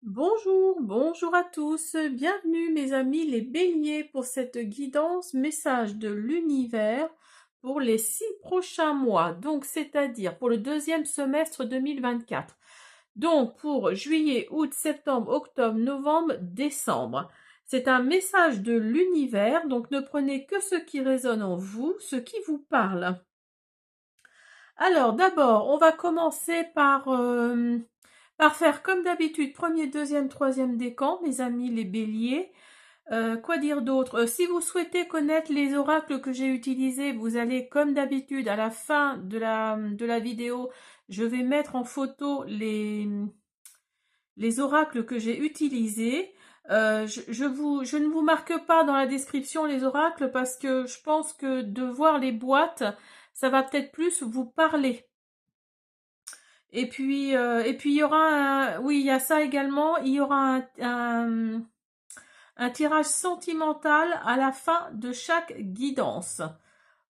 Bonjour, bonjour à tous, bienvenue mes amis les béliers pour cette guidance message de l'univers pour les 6 prochains mois, donc c'est-à-dire pour le deuxième semestre 2024. Donc pour juillet, août, septembre, octobre, novembre, décembre. C'est un message de l'univers, donc ne prenez que ce qui résonne en vous, ce qui vous parle. Alors d'abord, on va commencer par faire comme d'habitude, premier, deuxième, troisième décan, mes amis les béliers. Quoi dire d'autre? Si vous souhaitez connaître les oracles que j'ai utilisés, vous allez comme d'habitude à la fin de la vidéo, je vais mettre en photo les oracles que j'ai utilisés. Je ne vous marque pas dans la description les oracles parce que je pense que de voir les boîtes, ça va peut-être plus vous parler. Et puis il y aura oui, il y a ça également, il y aura un tirage sentimental à la fin de chaque guidance.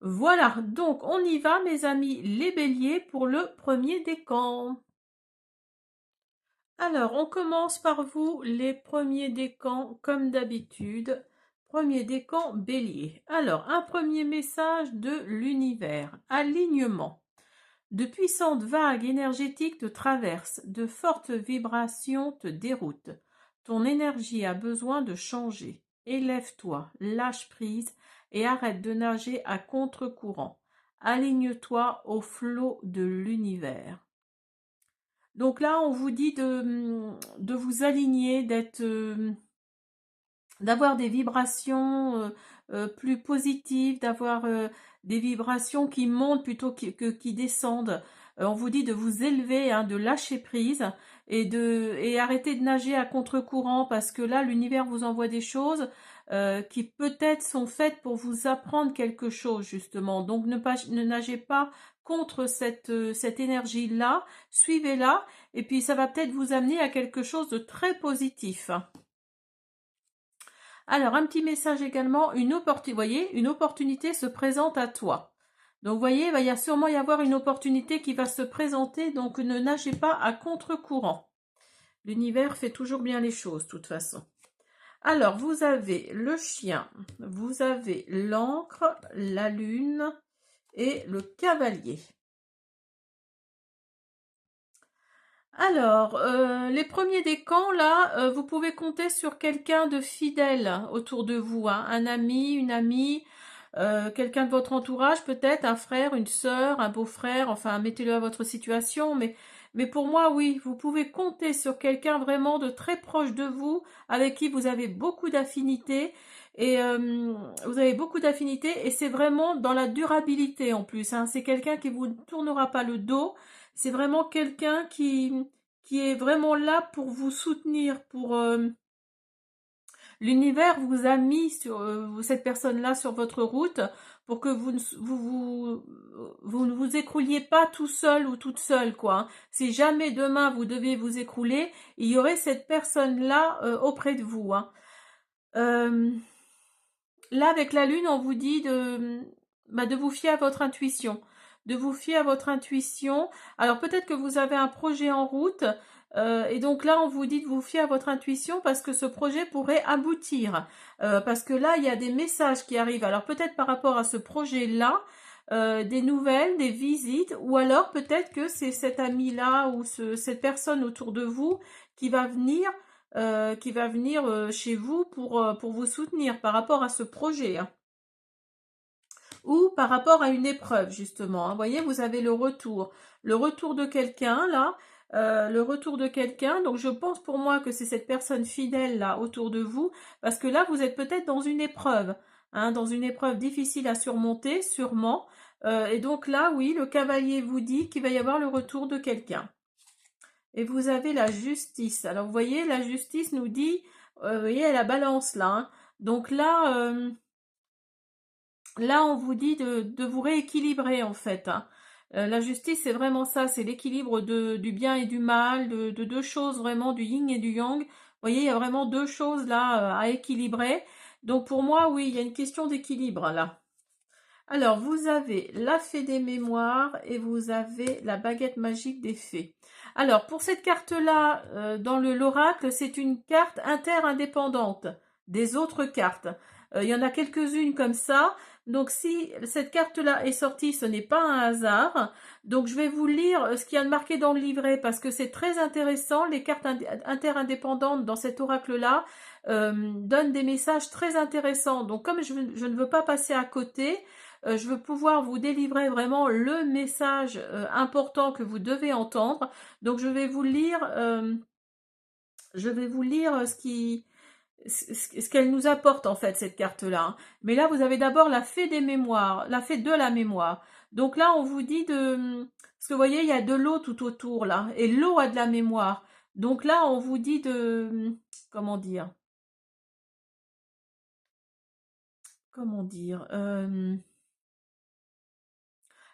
Voilà, donc on y va mes amis les béliers pour le premier décan. Alors, on commence par vous, les premiers décans, comme d'habitude. Premier décan bélier. Alors, un premier message de l'univers. Alignement. De puissantes vagues énergétiques te traversent, de fortes vibrations te déroutent. Ton énergie a besoin de changer. Élève-toi, lâche prise et arrête de nager à contre-courant. Aligne-toi au flot de l'univers. Donc là, on vous dit de vous aligner, d'avoir des vibrations plus positives, d'avoir des vibrations qui montent plutôt qui descendent. On vous dit de vous élever, hein, de lâcher prise et arrêter de nager à contre-courant parce que là, l'univers vous envoie des choses qui peut-être sont faites pour vous apprendre quelque chose justement. Donc ne nagez pas contre cette énergie-là, suivez-la et puis ça va peut-être vous amener à quelque chose de très positif. Alors, un petit message également, voyez, une opportunité se présente à toi. Donc, vous voyez, il va sûrement y avoir une opportunité qui va se présenter, donc ne nagez pas à contre-courant. L'univers fait toujours bien les choses, de toute façon. Alors, vous avez le chien, vous avez l'encre, la lune et le cavalier. Alors, les premiers décans, là, vous pouvez compter sur quelqu'un de fidèle autour de vous, hein, un ami, une amie, quelqu'un de votre entourage, peut-être un frère, une sœur, un beau-frère, enfin, mettez-le à votre situation, mais pour moi, oui, vous pouvez compter sur quelqu'un vraiment de très proche de vous, avec qui vous avez beaucoup d'affinités, et vous avez beaucoup d'affinités, et c'est vraiment dans la durabilité en plus, hein, c'est quelqu'un qui vous ne tournera pas le dos, c'est vraiment quelqu'un qui est vraiment là pour vous soutenir, pour l'univers vous a mis sur cette personne-là sur votre route pour que vous ne vous écrouliez pas tout seul ou toute seule, quoi, hein. Si jamais demain vous deviez vous écrouler, il y aurait cette personne-là auprès de vous, hein. Euh, Là, avec la lune, on vous dit de vous fier à votre intuition. De vous fier à votre intuition. Alors, peut-être que vous avez un projet en route. Et donc là, on vous dit de vous fier à votre intuition parce que ce projet pourrait aboutir. Parce que là, il y a des messages qui arrivent. Alors, peut-être par rapport à ce projet-là, des nouvelles, des visites, ou alors peut-être que c'est cet ami-là ou cette personne autour de vous qui va venir chez vous pour vous soutenir par rapport à ce projet, hein. Ou par rapport à une épreuve justement, hein. Vous voyez, vous avez le retour de quelqu'un là, le retour de quelqu'un. Donc je pense pour moi que c'est cette personne fidèle là autour de vous, parce que là vous êtes peut-être dans une épreuve, hein, dans une épreuve difficile à surmonter, sûrement. Et donc là, oui, le cavalier vous dit qu'il va y avoir le retour de quelqu'un. Et vous avez la justice. Alors, vous voyez, la justice nous dit, vous voyez, la balance là, hein. Donc là, on vous dit de vous rééquilibrer en fait, hein. La justice, c'est vraiment ça, c'est l'équilibre du bien et du mal, de deux choses vraiment, du yin et du yang. Vous voyez, il y a vraiment deux choses là à équilibrer. Donc pour moi, oui, il y a une question d'équilibre là. Alors, vous avez la fée des mémoires et vous avez la baguette magique des fées. Alors, pour cette carte-là, dans l'oracle, c'est une carte interindépendante des autres cartes. Il y en a quelques-unes comme ça. Donc, si cette carte-là est sortie, ce n'est pas un hasard. Donc, je vais vous lire ce qu'il y a de marqué dans le livret parce que c'est très intéressant. Les cartes interindépendantes dans cet oracle-là donnent des messages très intéressants. Donc, comme je ne veux pas passer à côté, je veux pouvoir vous délivrer vraiment le message important que vous devez entendre. Donc je vais vous lire, ce qu'elle nous apporte en fait cette carte-là. Mais là vous avez d'abord la fée des mémoires, la fée de la mémoire. Donc là on vous dit de, parce que vous voyez il y a de l'eau tout autour là, et l'eau a de la mémoire. Donc là on vous dit de, comment dire,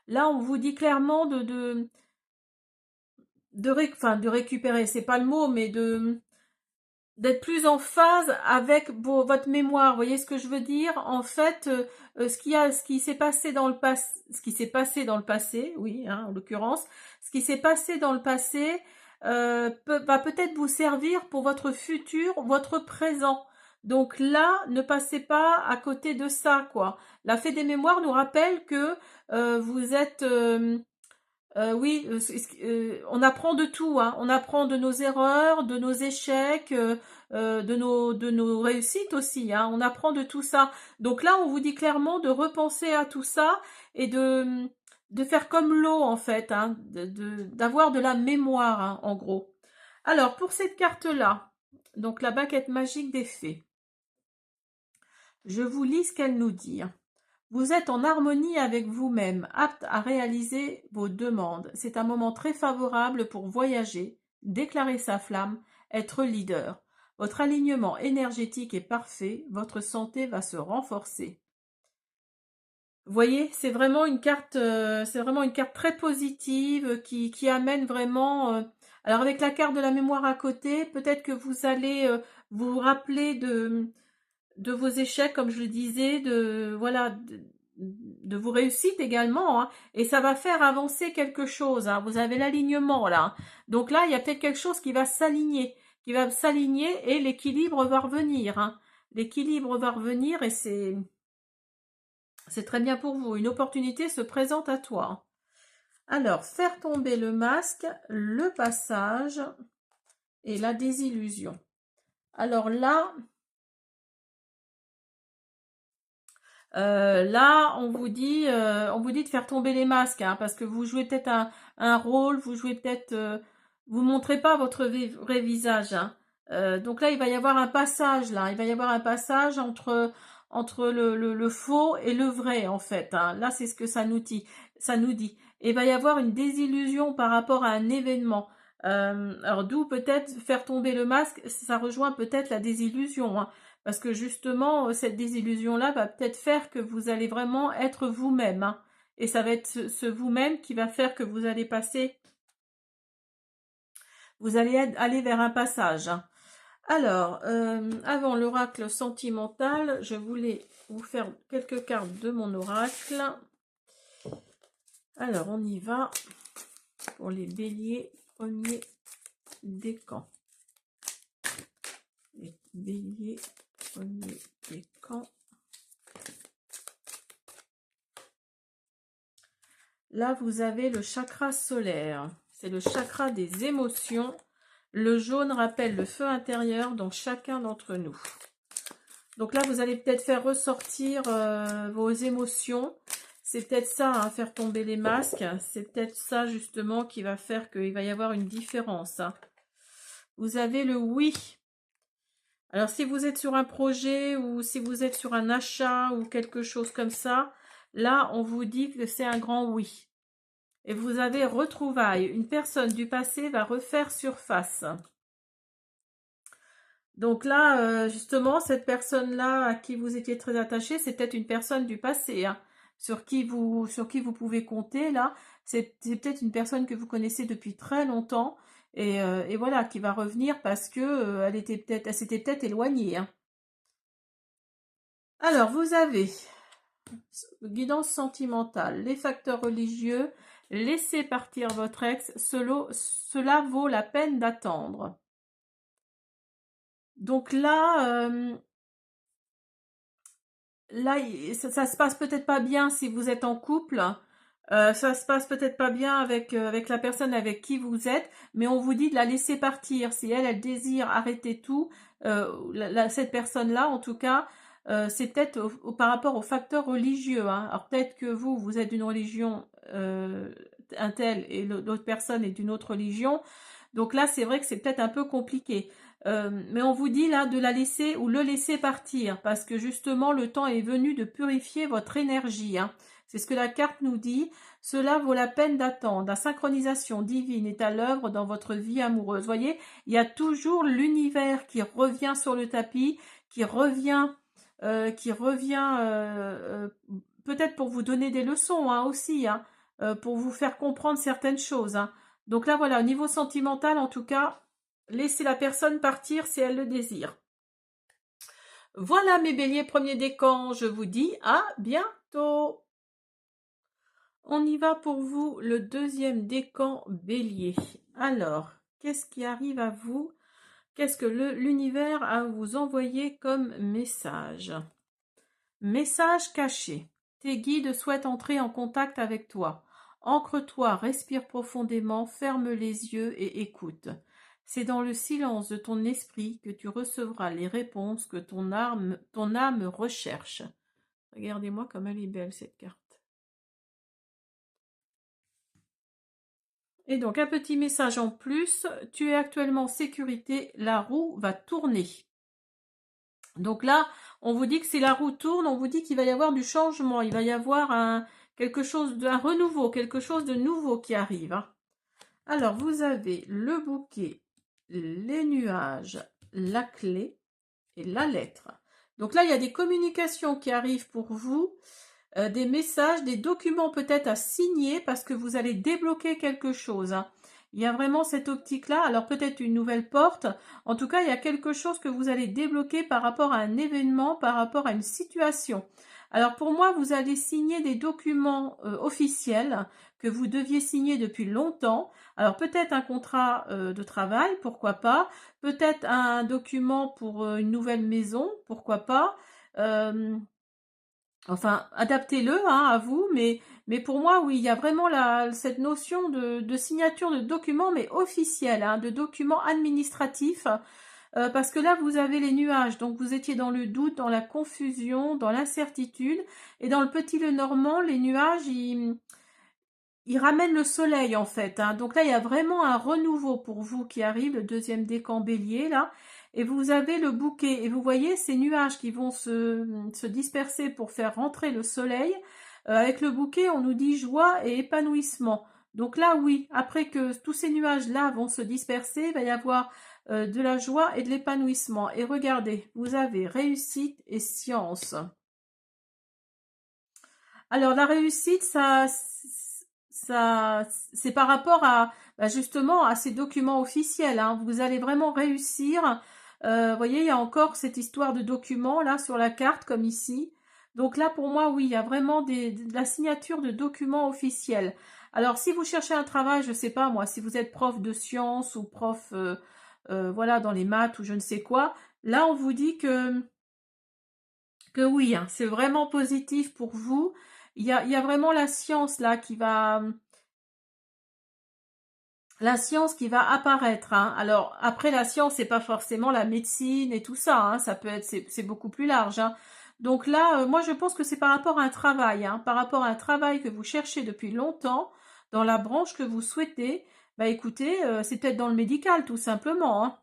là on vous dit clairement de récupérer, c'est pas le mot, mais d'être plus en phase avec votre mémoire. Vous voyez ce que je veux dire? En fait, ce qui s'est passé dans le passé, oui, hein, en l'occurrence, ce qui s'est passé dans le passé va peut-être vous servir pour votre futur, votre présent. Donc là, ne passez pas à côté de ça, quoi. La fée des mémoires nous rappelle que vous êtes oui, on apprend de tout, hein. On apprend de nos erreurs, de nos échecs, de nos réussites aussi, hein. On apprend de tout ça. Donc là, on vous dit clairement de repenser à tout ça et de faire comme l'eau, en fait, hein, d'avoir de la mémoire, hein, en gros. Alors, pour cette carte-là, donc la baguette magique des fées, je vous lis ce qu'elle nous dit, hein. Vous êtes en harmonie avec vous-même, apte à réaliser vos demandes. C'est un moment très favorable pour voyager, déclarer sa flamme, être leader. Votre alignement énergétique est parfait, votre santé va se renforcer. Vous voyez, c'est vraiment une carte très positive qui amène vraiment. Alors avec la carte de la mémoire à côté, peut-être que vous allez vous rappeler de vos échecs, comme je le disais, de vos réussites également, hein, et ça va faire avancer quelque chose, hein. Vous avez l'alignement là. Donc là, il y a peut-être quelque chose qui va s'aligner et l'équilibre va revenir, hein. L'équilibre va revenir et c'est très bien pour vous. Une opportunité se présente à toi. Alors, faire tomber le masque, le passage et la désillusion. Alors là, on vous dit de faire tomber les masques, hein, parce que vous jouez peut-être un rôle, vous jouez peut-être, vous montrez pas votre vrai visage, hein. Donc là, il va y avoir un passage, là, il va y avoir un passage entre le faux et le vrai, en fait, hein. Là, c'est ce que ça nous dit. Et il va y avoir une désillusion par rapport à un événement. Alors d'où peut-être faire tomber le masque, ça rejoint peut-être la désillusion, hein. Parce que justement, cette désillusion-là va peut-être faire que vous allez vraiment être vous-même, hein. Et ça va être ce vous-même qui va faire que vous allez aller vers un passage, hein. Alors, avant l'oracle sentimental, je voulais vous faire quelques cartes de mon oracle. Alors, on y va pour les béliers, premier décan. Les béliers, premier décan. Là, vous avez le chakra solaire. C'est le chakra des émotions. Le jaune rappelle le feu intérieur dans chacun d'entre nous. Donc là, vous allez peut-être faire ressortir vos émotions. C'est peut-être ça, hein, faire tomber les masques. C'est peut-être ça, justement, qui va faire qu'il va y avoir une différence, hein. Vous avez le oui. Alors, si vous êtes sur un projet ou si vous êtes sur un achat ou quelque chose comme ça, là, on vous dit que c'est un grand oui. Et vous avez retrouvailles. Une personne du passé va refaire surface. Donc là, justement, cette personne-là à qui vous étiez très attaché, c'est peut-être une personne du passé, hein, sur qui vous pouvez compter. Là, c'est peut-être une personne que vous connaissez depuis très longtemps et voilà, qui va revenir parce que elle s'était peut-être éloignée, hein. Alors, vous avez guidance sentimentale, les facteurs religieux, laissez partir votre ex, cela vaut la peine d'attendre. Donc là, ça se passe peut-être pas bien si vous êtes en couple. Ça se passe peut-être pas bien avec la personne avec qui vous êtes, mais on vous dit de la laisser partir. Si elle désire arrêter tout, cette personne-là, en tout cas, c'est peut-être par rapport au facteur religieux. Hein. Alors peut-être que vous êtes d'une religion un tel et l'autre personne est d'une autre religion. Donc là, c'est vrai que c'est peut-être un peu compliqué. Mais on vous dit là de la laisser ou le laisser partir parce que justement le temps est venu de purifier votre énergie. Hein. C'est ce que la carte nous dit. Cela vaut la peine d'attendre. La synchronisation divine est à l'œuvre dans votre vie amoureuse. Vous voyez, il y a toujours l'univers qui revient sur le tapis, qui revient peut-être pour vous donner des leçons hein, aussi, hein, pour vous faire comprendre certaines choses. Hein. Donc là, voilà, au niveau sentimental, en tout cas, laissez la personne partir si elle le désire. Voilà mes béliers premiers décans, je vous dis à bientôt. On y va pour vous, le deuxième décan bélier. Alors, qu'est-ce qui arrive à vous? Qu'est-ce que l'univers a à vous envoyer comme message? Message caché. Tes guides souhaitent entrer en contact avec toi. Ancre-toi, respire profondément, ferme les yeux et écoute. C'est dans le silence de ton esprit que tu recevras les réponses que ton âme recherche. Regardez-moi comme elle est belle cette carte. Et donc un petit message en plus, tu es actuellement en sécurité, la roue va tourner. Donc là, on vous dit que si la roue tourne, on vous dit qu'il va y avoir du changement, il va y avoir un renouveau, quelque chose de nouveau qui arrive. Hein. Alors, vous avez le bouquet, les nuages, la clé et la lettre. Donc là, il y a des communications qui arrivent pour vous, des messages, des documents peut-être à signer parce que vous allez débloquer quelque chose. Hein. Il y a vraiment cette optique-là. Alors peut-être une nouvelle porte. En tout cas, il y a quelque chose que vous allez débloquer par rapport à un événement, par rapport à une situation. Alors pour moi, vous allez signer des documents officiels que vous deviez signer depuis longtemps. Alors peut-être un contrat de travail, pourquoi pas. Peut-être un document pour une nouvelle maison, pourquoi pas. Enfin, adaptez-le hein, à vous, mais pour moi, oui, il y a vraiment cette notion de signature de documents, mais officiels, hein, de documents administratifs, parce que là, vous avez les nuages, donc vous étiez dans le doute, dans la confusion, dans l'incertitude, et dans le petit Lenormand, les nuages, ils ramènent le soleil, en fait. Hein. Donc là, il y a vraiment un renouveau pour vous qui arrive, le deuxième décan bélier, là, et vous avez le bouquet, et vous voyez ces nuages qui vont se disperser pour faire rentrer le soleil. Avec le bouquet, on nous dit joie et épanouissement. Donc là, oui, après que tous ces nuages-là vont se disperser, il va y avoir de la joie et de l'épanouissement. Et regardez, vous avez réussite et science. Alors la réussite, c'est par rapport à justement à ces documents officiels. Hein. Vous allez vraiment réussir. Vous voyez, il y a encore cette histoire de documents là sur la carte comme ici. Donc là, pour moi, oui, il y a vraiment de la signature de documents officiels. Alors, si vous cherchez un travail, je ne sais pas moi, si vous êtes prof de sciences ou prof, voilà, dans les maths ou je ne sais quoi, là, on vous dit que oui, hein, c'est vraiment positif pour vous. Il y a vraiment la science là qui va apparaître. Hein. Alors après la science, c'est pas forcément la médecine et tout ça. Hein. Ça peut être, c'est beaucoup plus large. Hein. Donc là, moi je pense que c'est par rapport à un travail, hein, par rapport à un travail que vous cherchez depuis longtemps dans la branche que vous souhaitez. Bah écoutez, c'est peut-être dans le médical tout simplement. Hein.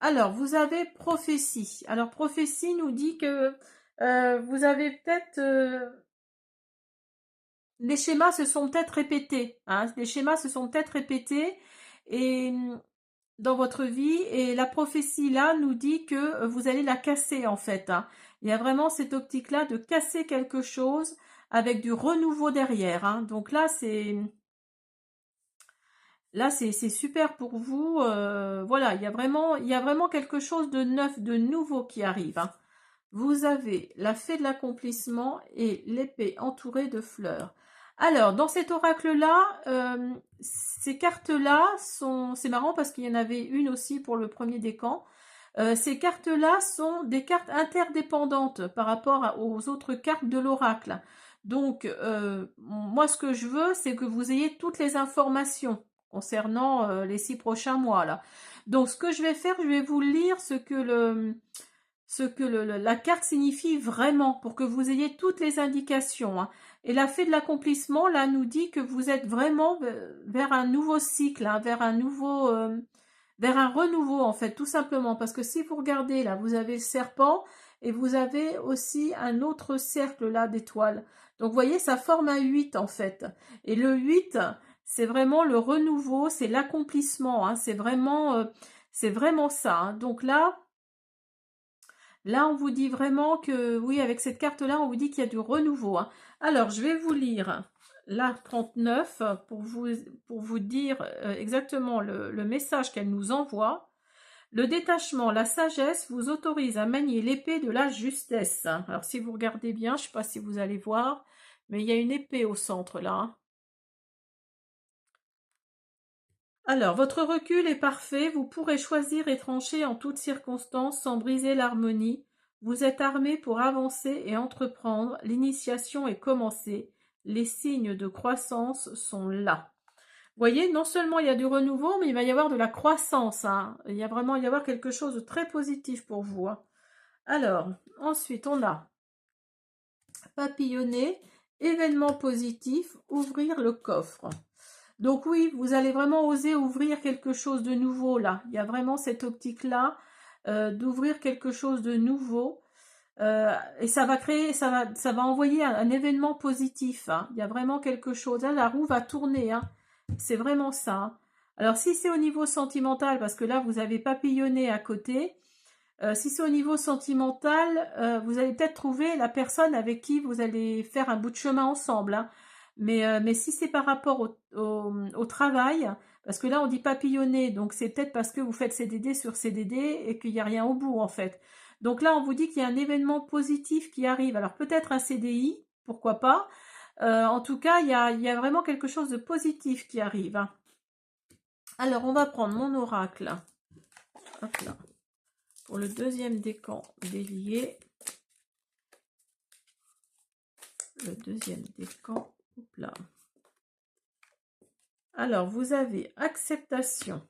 Alors vous avez prophétie. Alors prophétie nous dit que vous avez peut-être les schémas se sont peut-être répétés. Hein, les schémas se sont peut-être répétés et dans votre vie et la prophétie là nous dit que vous allez la casser en fait. Hein. Il y a vraiment cette optique là de casser quelque chose avec du renouveau derrière. Hein. Donc là c'est super pour vous. Voilà, il y a vraiment quelque chose de neuf, de nouveau qui arrive. Hein. Vous avez la fée de l'accomplissement et l'épée entourée de fleurs. Alors, dans cet oracle-là, ces cartes-là sont... C'est marrant parce qu'il y en avait une aussi pour le premier décan. Ces cartes-là sont des cartes interdépendantes par rapport aux autres cartes de l'oracle. Donc, moi, ce que je veux, c'est que vous ayez toutes les informations concernant les 6 prochains mois, là. Donc, ce que je vais faire, je vais vous lire la carte signifie vraiment, pour que vous ayez toutes les indications, hein. Et la fée de l'accomplissement, là, nous dit que vous êtes vraiment vers un nouveau cycle, hein, vers un renouveau, en fait, tout simplement. Parce que si vous regardez, là, vous avez le serpent, et vous avez aussi un autre cercle, là, d'étoiles. Donc, vous voyez, ça forme un 8, en fait. Et le 8, c'est vraiment le renouveau, c'est l'accomplissement, hein, c'est vraiment ça, hein. Donc là, on vous dit vraiment que, oui, avec cette carte-là, on vous dit qu'il y a du renouveau, hein. Alors, je vais vous lire la 39 pour vous dire exactement le message qu'elle nous envoie. Le détachement, la sagesse vous autorise à manier l'épée de la justesse. Alors, si vous regardez bien, je ne sais pas si vous allez voir, mais il y a une épée au centre, là, hein. Alors, votre recul est parfait, vous pourrez choisir et trancher en toutes circonstances sans briser l'harmonie. Vous êtes armé pour avancer et entreprendre, l'initiation est commencée, les signes de croissance sont là. Vous voyez, non seulement il y a du renouveau, mais il va y avoir de la croissance, hein. Il y a vraiment y avoir quelque chose de très positif pour vous, hein. Alors, ensuite, on a papillonner, événement positif, ouvrir le coffre. Donc oui, vous allez vraiment oser ouvrir quelque chose de nouveau là. Il y a vraiment cette optique-là d'ouvrir quelque chose de nouveau. Et ça va créer, ça va envoyer un événement positif, hein. Il y a vraiment quelque chose. Là, la roue va tourner, hein. C'est vraiment ça, hein. Alors si c'est au niveau sentimental, parce que là vous avez papillonné à côté, si c'est au niveau sentimental, vous allez peut-être trouver la personne avec qui vous allez faire un bout de chemin ensemble, hein. Mais si c'est par rapport au travail, parce que là on dit papillonner, donc c'est peut-être parce que vous faites CDD sur CDD et qu'il n'y a rien au bout en fait. Donc là on vous dit qu'il y a un événement positif qui arrive. Alors peut-être un CDI, pourquoi pas. En tout cas, il y a vraiment quelque chose de positif qui arrive, hein. Alors on va prendre mon oracle. Hop là. Pour le deuxième décan Bélier, le deuxième décan, hop là. Alors, vous avez acceptation,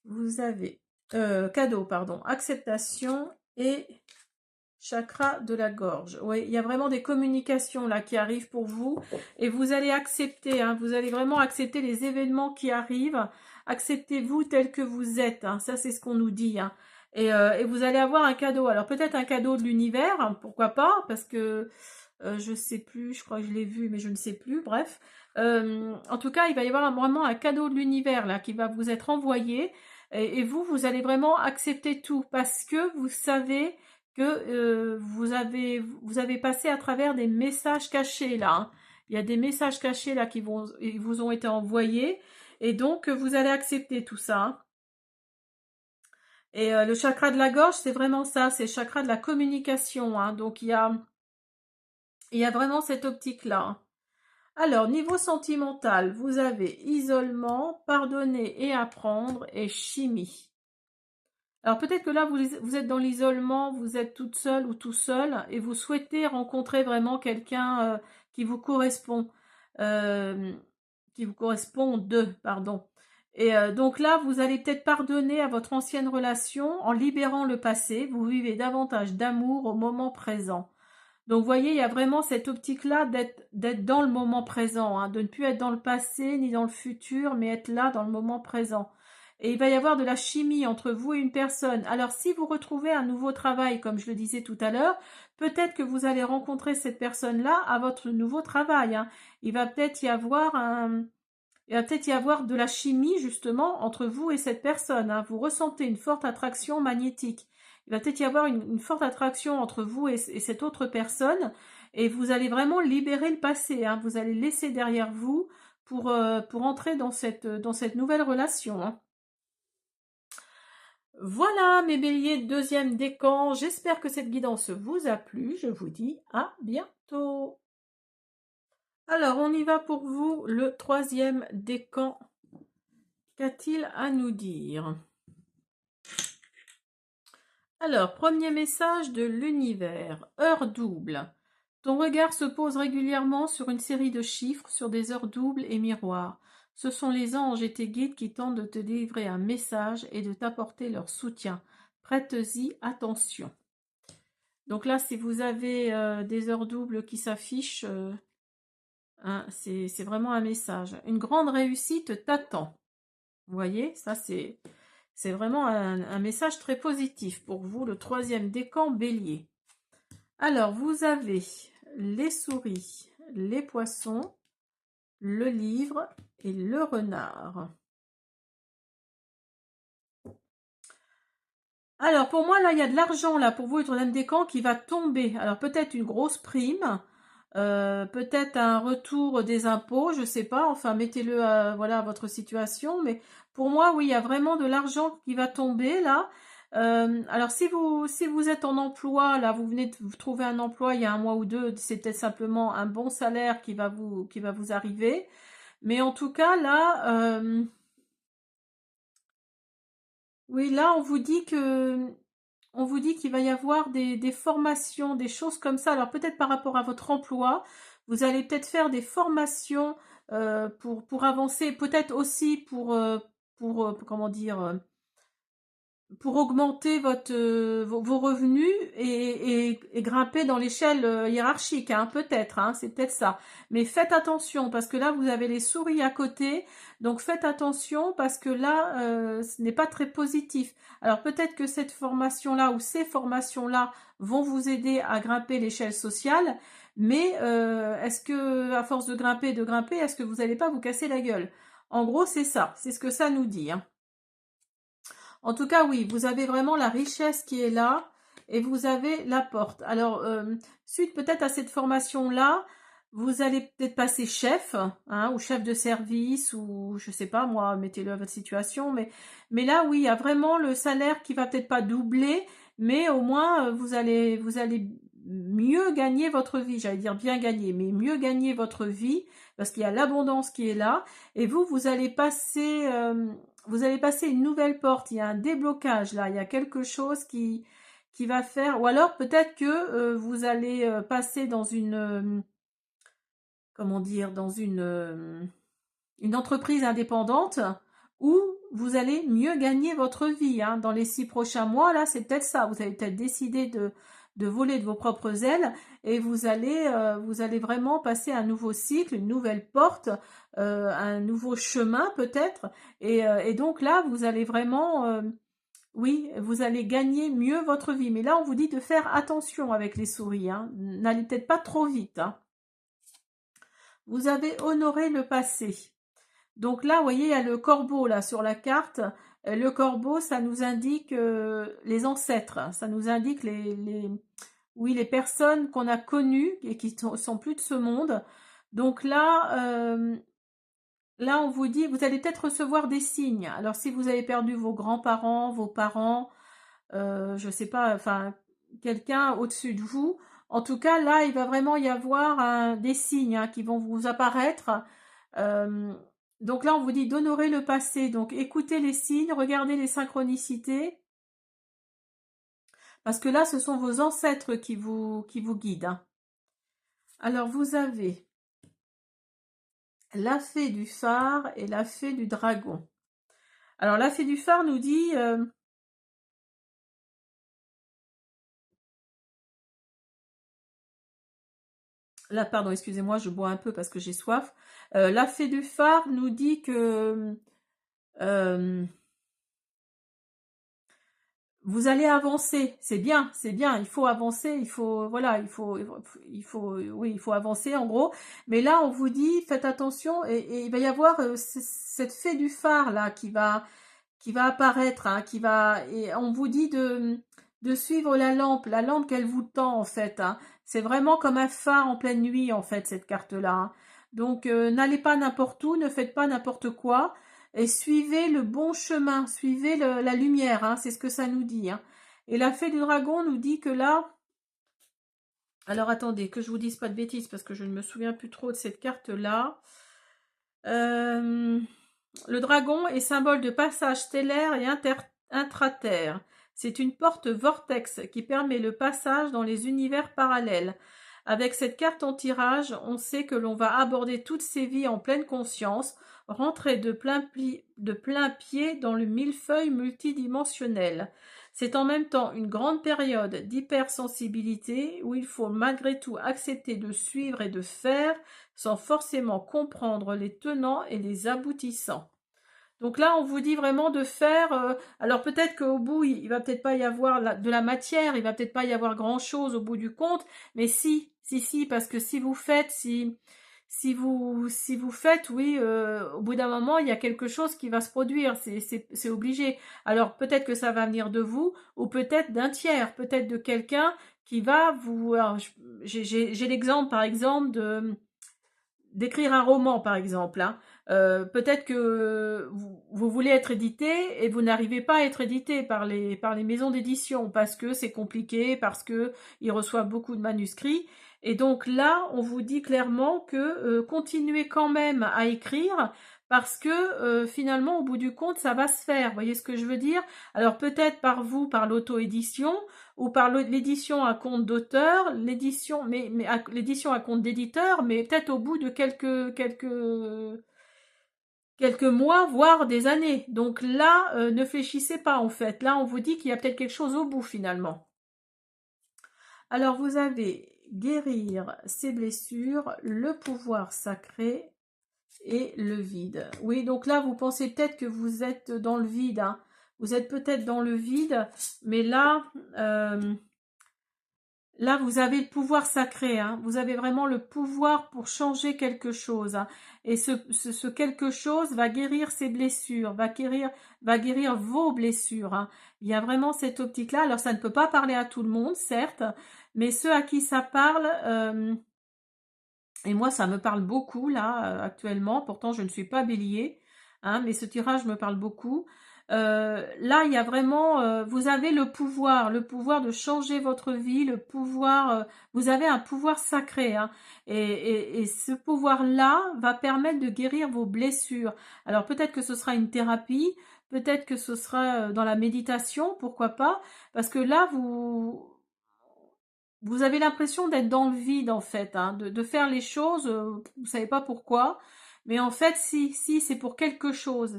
vous avez cadeau, pardon, acceptation et chakra de la gorge. Oui, il y a vraiment des communications là qui arrivent pour vous et vous allez accepter, hein, vous allez vraiment accepter les événements qui arrivent. Acceptez-vous tel que vous êtes, hein, ça c'est ce qu'on nous dit, hein. Et vous allez avoir un cadeau. Alors peut-être un cadeau de l'univers, hein, pourquoi pas, parce que je sais plus, je crois que je l'ai vu, mais je ne sais plus, bref. En tout cas, il va y avoir vraiment un cadeau de l'univers là qui va vous être envoyé. Et vous allez vraiment accepter tout parce que vous savez que vous avez passé à travers des messages cachés là, hein. Il y a des messages cachés là ils vous ont été envoyés et donc vous allez accepter tout ça, hein. Et le chakra de la gorge, c'est vraiment ça, c'est le chakra de la communication, hein. Donc il y a vraiment cette optique-là, hein. Alors, niveau sentimental, vous avez isolement, pardonner et apprendre et chimie. Alors peut-être que là, vous êtes dans l'isolement, vous êtes toute seule ou tout seul et vous souhaitez rencontrer vraiment quelqu'un qui vous correspond, euh, pardon. Et donc là, vous allez peut-être pardonner à votre ancienne relation en libérant le passé. Vous vivez davantage d'amour au moment présent. Donc, vous voyez, il y a vraiment cette optique-là d'être dans le moment présent, hein, de ne plus être dans le passé ni dans le futur, mais être là dans le moment présent. Et il va y avoir de la chimie entre vous et une personne. Alors, si vous retrouvez un nouveau travail, comme je le disais tout à l'heure, peut-être que vous allez rencontrer cette personne-là à votre nouveau travail, hein. Il va peut-être y avoir de la chimie, justement, entre vous et cette personne, hein. Vous ressentez une forte attraction magnétique. Il va peut-être y avoir une forte attraction entre vous et cette autre personne, et vous allez vraiment libérer le passé, hein. Vous allez laisser derrière vous pour entrer dans cette nouvelle relation, hein. Voilà mes béliers, deuxième décan. J'espère que cette guidance vous a plu. Je vous dis à bientôt. Alors, on y va pour vous, le troisième décan. Qu'a-t-il à nous dire? Alors, premier message de l'univers. Heure double. Ton regard se pose régulièrement sur une série de chiffres, sur des heures doubles et miroirs. Ce sont les anges et tes guides qui tentent de te délivrer un message et de t'apporter leur soutien. Prête-y attention. Donc là, si vous avez des heures doubles qui s'affichent, hein, c'est vraiment un message. Une grande réussite t'attend. Vous voyez, ça c'est vraiment un message très positif pour vous, le troisième décan bélier. Alors, vous avez les souris, les poissons, le livre et le renard. Alors, pour moi, là, il y a de l'argent, là, pour vous, le troisième décan, qui va tomber. Alors, peut-être une grosse prime, peut-être un retour des impôts, je sais pas. Enfin, mettez-le voilà, à votre situation. Mais pour moi, oui, il y a vraiment de l'argent qui va tomber, là. Alors, si vous êtes en emploi, là, vous venez de vous trouver un emploi il y a un mois ou deux, c'est peut-être simplement un bon salaire qui va vous arriver. Mais en tout cas, là, oui, là, on vous dit qu'il va y avoir des formations, des choses comme ça. Alors peut-être par rapport à votre emploi, vous allez peut-être faire des formations pour avancer, peut-être aussi comment dire, pour augmenter vos revenus et grimper dans l'échelle hiérarchique, hein, peut-être, hein, c'est peut-être ça. Mais faites attention parce que là, vous avez les souris à côté, donc faites attention parce que là, ce n'est pas très positif. Alors peut-être que cette formation-là ou ces formations-là vont vous aider à grimper l'échelle sociale, mais est-ce que, à force de grimper, est-ce que vous n'allez pas vous casser la gueule? En gros, c'est ça, c'est ce que ça nous dit, hein. En tout cas, oui, vous avez vraiment la richesse qui est là et vous avez la porte. Alors, suite peut-être à cette formation-là, vous allez peut-être passer chef, hein, ou chef de service, ou je sais pas, moi, mettez-le à votre situation. Mais là, oui, il y a vraiment le salaire qui va peut-être pas doubler, mais au moins, vous allez mieux gagner votre vie. J'allais dire bien gagner, mais mieux gagner votre vie, parce qu'il y a l'abondance qui est là. Et vous allez passer une nouvelle porte, il y a un déblocage là, il y a quelque chose qui va faire, ou alors peut-être que vous allez passer dans comment dire, dans une entreprise indépendante où vous allez mieux gagner votre vie, hein. Dans les 6 prochains mois, là, c'est peut-être ça. Vous avez peut-être décidé de voler de vos propres ailes et vous allez vraiment passer un nouveau cycle, une nouvelle porte, un nouveau chemin peut-être. Et donc là, vous allez vraiment, oui, vous allez gagner mieux votre vie. Mais là, on vous dit de faire attention avec les souris, hein. N'allez peut-être pas trop vite, hein. Vous avez honoré le passé. Donc là, vous voyez, il y a le corbeau là sur la carte. Le corbeau, ça nous indique les ancêtres. Ça nous indique oui, les personnes qu'on a connues et qui sont plus de ce monde. Donc là, on vous dit, vous allez peut-être recevoir des signes. Alors si vous avez perdu vos grands-parents, vos parents, je sais pas, enfin quelqu'un au-dessus de vous. En tout cas, là, il va vraiment y avoir des signes, hein, qui vont vous apparaître. Euh, donc là, on vous dit d'honorer le passé. Donc écoutez les signes, regardez les synchronicités, parce que là, ce sont vos ancêtres qui vous guident, hein. Alors vous avez la fée du phare et la fée du dragon. Alors la fée du phare nous dit là, pardon, excusez-moi, je bois un peu parce que j'ai soif. La fée du phare nous dit que euh, vous allez avancer. C'est bien. Il faut avancer. Il faut, voilà, oui, il faut avancer en gros. Mais là, on vous dit, faites attention et il va y avoir cette fée du phare là qui va apparaître, hein, et on vous dit de suivre la lampe qu'elle vous tend en fait, hein. C'est vraiment comme un phare en pleine nuit en fait cette carte-là, hein. Donc n'allez pas n'importe où, ne faites pas n'importe quoi et suivez le bon chemin, suivez la lumière, hein, c'est ce que ça nous dit, hein. Et la fée du dragon nous dit que là, Alors attendez, que je vous dise pas de bêtises parce que je ne me souviens plus trop de cette carte-là. Le dragon est symbole de passage stellaire et intraterre. C'est une porte vortex qui permet le passage dans les univers parallèles. Avec cette carte en tirage, on sait que l'on va aborder toutes ces vies en pleine conscience, rentrer de plein pied dans le millefeuille multidimensionnel. C'est en même temps une grande période d'hypersensibilité où il faut malgré tout accepter de suivre et de faire sans forcément comprendre les tenants et les aboutissants. Donc là, on vous dit vraiment de faire. Alors peut-être qu'au bout, il va peut-être pas y avoir de la matière, il va peut-être pas y avoir grand-chose au bout du compte, mais si, parce que si vous faites, si vous faites, oui, au bout d'un moment, il y a quelque chose qui va se produire, c'est obligé. Alors peut-être que ça va venir de vous, ou peut-être d'un tiers, peut-être de quelqu'un qui va vous. J'ai l'exemple, par exemple, d'écrire un roman, par exemple. Hein. Peut-être que vous voulez être édité et vous n'arrivez pas à être édité par les maisons d'édition parce que c'est compliqué, parce que ils reçoivent beaucoup de manuscrits. Et donc là, on vous dit clairement que continuez quand même à écrire parce que finalement, au bout du compte, ça va se faire. Vous voyez ce que je veux dire? Alors peut-être par vous, par l'auto-édition, ou par l'édition à compte d'auteur, l'édition, l'édition à compte d'éditeur, mais peut-être au bout de quelques mois, voire des années. Donc là, ne fléchissez pas en fait. Là, on vous dit qu'il y a peut-être quelque chose au bout finalement. Alors vous avez guérir ses blessures, le pouvoir sacré et le vide. Oui, donc là, vous pensez peut-être que vous êtes dans le vide. Hein. Vous êtes peut-être dans le vide, mais là, là, vous avez le pouvoir sacré, hein. Vous avez vraiment le pouvoir pour changer quelque chose. Hein. Et ce quelque chose va guérir ses blessures, va guérir vos blessures. Hein. Il y a vraiment cette optique-là. Alors, ça ne peut pas parler à tout le monde, certes, mais ceux à qui ça parle, et moi, ça me parle beaucoup, là, actuellement. Pourtant, je ne suis pas bélier, hein, mais ce tirage me parle beaucoup. Là, il y a vraiment, vous avez le pouvoir de changer votre vie, le pouvoir, vous avez un pouvoir sacré, hein, et ce pouvoir-là va permettre de guérir vos blessures. Alors peut-être que ce sera une thérapie, peut-être que ce sera dans la méditation, pourquoi pas, parce que là, vous avez l'impression d'être dans le vide en fait, hein, de faire les choses, vous savez pas pourquoi, mais en fait si c'est pour quelque chose,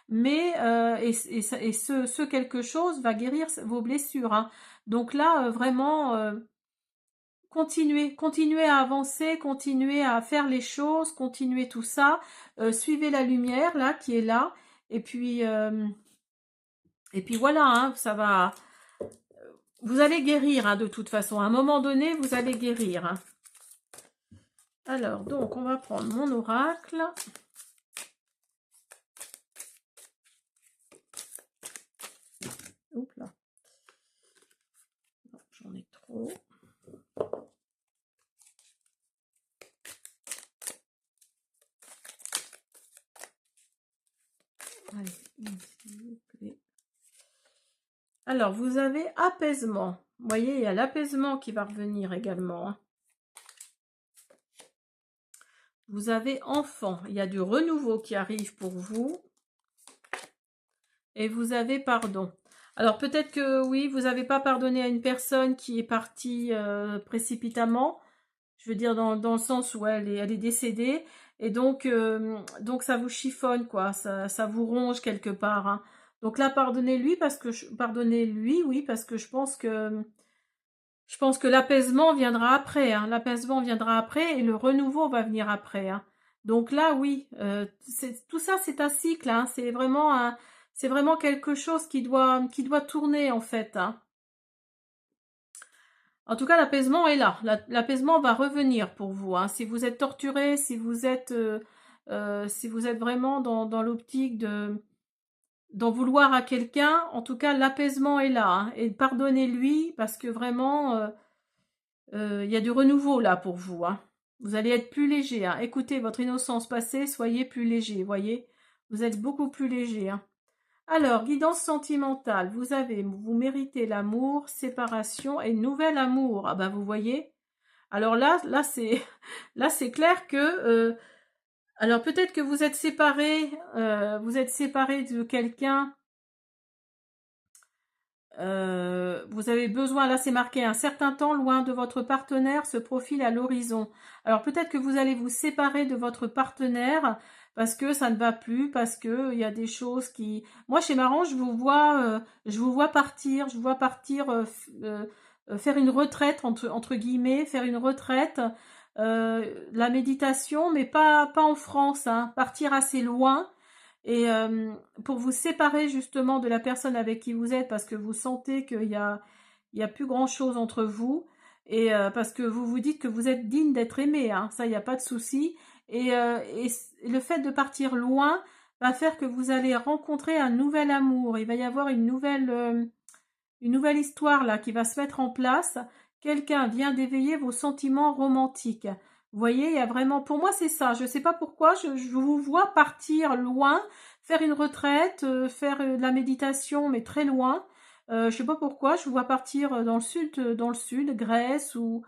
mais ce quelque chose va guérir vos blessures. Hein. Donc là vraiment continuez à avancer, continuez à faire les choses, continuez tout ça, suivez la lumière là qui est là, et puis voilà, hein, ça va. Vous allez guérir, hein, de toute façon. À un moment donné, vous allez guérir. Hein. Alors, donc, on va prendre mon oracle. Oups là. J'en ai trop. Allez, s'il vous plaît. Alors, vous avez apaisement. Vous voyez, il y a l'apaisement qui va revenir également. Hein. Vous avez enfant. Il y a du renouveau qui arrive pour vous. Et vous avez pardon. Alors, peut-être que, oui, vous n'avez pas pardonné à une personne qui est partie précipitamment. Je veux dire, dans le sens où elle est décédée. Et donc ça vous chiffonne, quoi. Ça vous ronge quelque part. Hein. Donc là, pardonnez-lui, oui, parce que je pense que l'apaisement viendra après. Hein. L'apaisement viendra après et le renouveau va venir après. Hein. Donc là, oui, tout ça, c'est un cycle. Hein. C'est vraiment quelque chose qui doit tourner, en fait. Hein. En tout cas, l'apaisement est là. L'apaisement va revenir pour vous. Hein. Si vous êtes torturé, si vous êtes vraiment dans l'optique d'en vouloir à quelqu'un, en tout cas, l'apaisement est là. Hein. Et pardonnez-lui parce que vraiment, il y a du renouveau là pour vous. Hein. Vous allez être plus léger. Hein. Écoutez votre innocence passée, soyez plus léger. Voyez, vous êtes beaucoup plus léger. Hein. Alors, guidance sentimentale, vous méritez l'amour, séparation et nouvel amour. Ah ben, vous voyez. Alors là, c'est, là, c'est clair que, alors peut-être que vous êtes séparés de quelqu'un. Vous avez besoin, là c'est marqué, un certain temps loin de votre partenaire se profile à l'horizon. Alors peut-être que vous allez vous séparer de votre partenaire parce que ça ne va plus, parce que il y a des choses qui... Moi chez Marrant, je vous vois partir, je vous vois partir, faire une retraite, entre guillemets, faire une retraite, la méditation, mais pas en France, hein, partir assez loin et pour vous séparer justement de la personne avec qui vous êtes, parce que vous sentez il y a plus grand-chose entre vous, et parce que vous vous dites que vous êtes digne d'être aimé, hein, ça, il n'y a pas de souci. Et le fait de partir loin va faire que vous allez rencontrer un nouvel amour. Il va y avoir une nouvelle histoire là qui va se mettre en place. Quelqu'un vient d'éveiller vos sentiments romantiques. Vous voyez, il y a vraiment, pour moi c'est ça. Je ne sais pas pourquoi, je vous vois partir loin, faire une retraite, faire de la méditation, mais très loin. Je ne sais pas pourquoi, je vous vois partir dans le sud, Grèce ou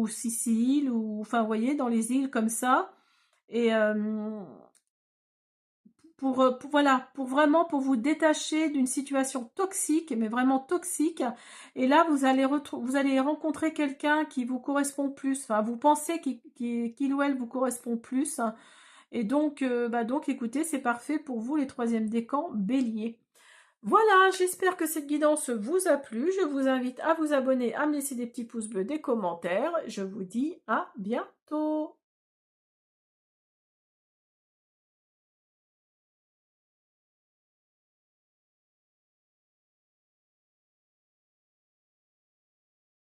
Sicile, ou enfin, vous voyez, dans les îles comme ça. Et voilà, pour vraiment pour vous détacher d'une situation toxique, mais vraiment toxique. Et là, vous allez rencontrer quelqu'un qui vous correspond plus. Enfin, vous pensez qu'il ou elle vous correspond plus. Et donc, donc, écoutez, c'est parfait pour vous, les troisièmes décans, Bélier. Voilà, j'espère que cette guidance vous a plu. Je vous invite à vous abonner, à me laisser des petits pouces bleus, des commentaires. Je vous dis à bientôt.